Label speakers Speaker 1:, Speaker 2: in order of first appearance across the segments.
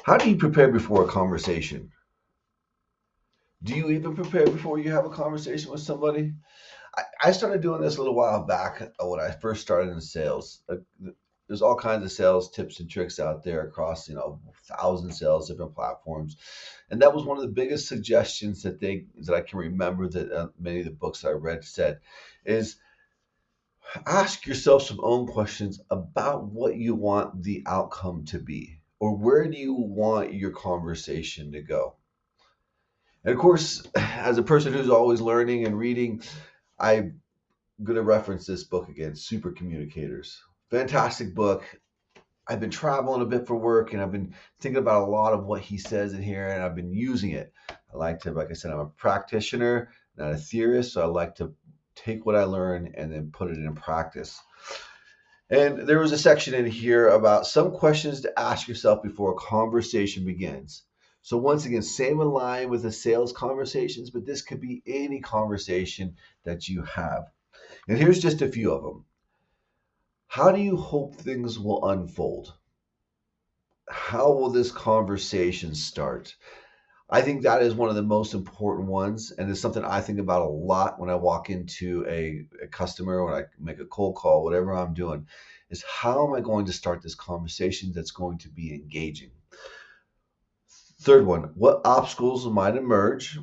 Speaker 1: How do you prepare before a conversation? Do you even prepare before you have a conversation with somebody? I started doing this a little while back when I first started in sales. There's all kinds of sales tips and tricks out there across, thousand sales different platforms, and that was one of the biggest suggestions that I can remember that many of the books that I read said is ask yourself some own questions about what you want the outcome to be, or where do you want your conversation to go. And of course, as a person who's always learning and reading, I'm going to reference this book again, Super Communicators. Fantastic book. I've been traveling a bit for work and I've been thinking about a lot of what he says in here and I've been using it. Like I said, I'm a practitioner, not a theorist. So I like to take what I learn and then put it in practice. And there was a section in here about some questions to ask yourself before a conversation begins. So once again, same in line with the sales conversations, but this could be any conversation that you have. And here's just a few of them. How do you hope things will unfold? How will this conversation start? I think that is one of the most important ones. And it's something I think about a lot when I walk into a customer, when I make a cold call, whatever I'm doing, is how am I going to start this conversation that's going to be engaging? Third one, what obstacles might emerge?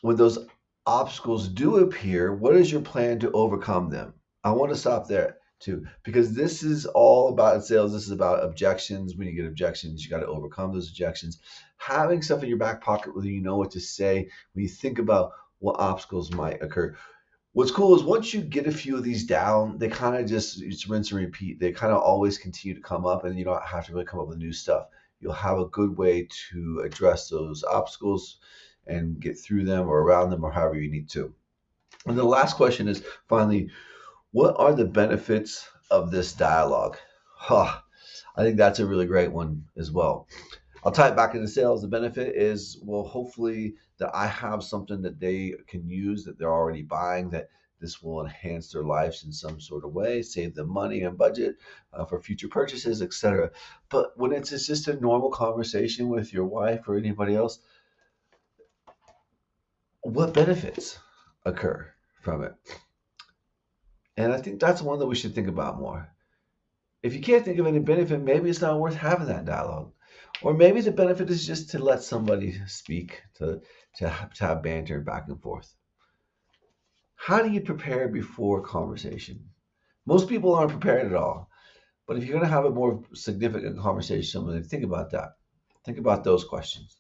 Speaker 1: When those obstacles do appear, what is your plan to overcome them? I want to stop there too, because this is all about in sales. This is about objections. When you get objections, you got to overcome those objections. Having stuff in your back pocket where you know what to say when you think about what obstacles might occur. What's cool is once you get a few of these down, they kind of just it's rinse and repeat. They kind of always continue to come up, and you don't have to really come up with new stuff. You'll have a good way to address those obstacles and get through them or around them or however you need to. And the last question is finally, what are the benefits of this dialogue? Huh, I think that's a really great one as well. I'll tie it back into sales. The benefit is, well, hopefully that I have something that they can use that they're already buying, that this will enhance their lives in some sort of way, save them money and budget for future purchases, etc. But when it's just a normal conversation with your wife or anybody else, what benefits occur from it? And I think that's one that we should think about more. If you can't think of any benefit, maybe it's not worth having that dialogue. Or maybe the benefit is just to let somebody speak, to have banter back and forth. How do you prepare before a conversation? Most people aren't prepared at all. But if you're going to have a more significant conversation, think about that. Think about those questions.